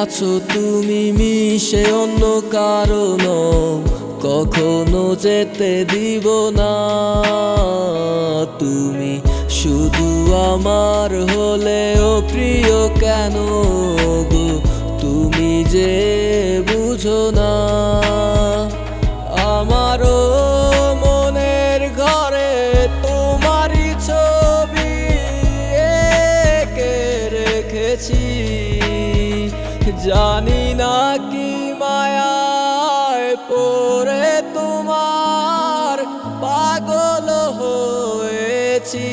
আছো তুমি মিশে অন্য কারণ কখনো যেতে দিব না। তুমি শুধু আমার হলেও প্রিয় কেন গো, তুমি যে বুঝো না। আমারও মনের ঘরে তোমারই ছবি এঁকে রেখেছি, জানি না কি মায়ায় পড়ে তোমার পাগল হয়েছি।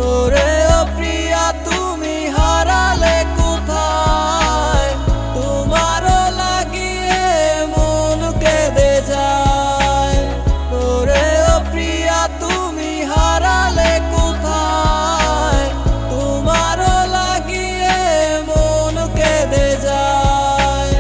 ওরে ও প্রিয়া তুমি হারালে কোথায়, তোমারও লাগিয়ে মন কেঁদে যায়। ওরে ও প্রিয়া তুমি হারালে কোথায়, তোমারও লাগিয়ে মন কেঁদে যায়।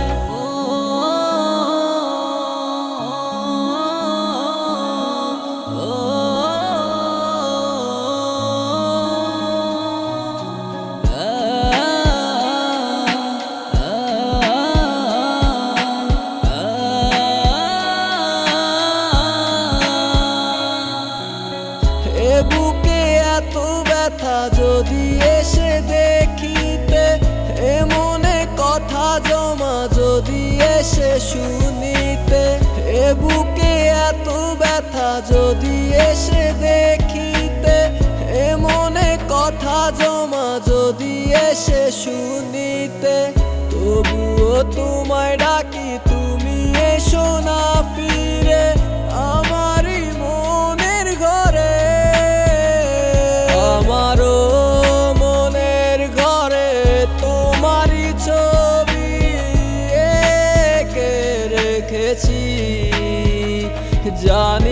এ বুকে এত ব্যথা যদি এসে দেখিতে, এ মনে কথা জমা যদি এসে শুনিতে। এ বুকে এত ব্যথা যদি এসে দেখিতে, এ মনে কথা জমা যদি এসে শুনিতে। তবুও তোমায় ডাকি তুমি এসো না ফিরে আমারই মনের ঘরে। আমারও মনের ঘরে তোমারই ছবি এঁকে রেখেছি, জানি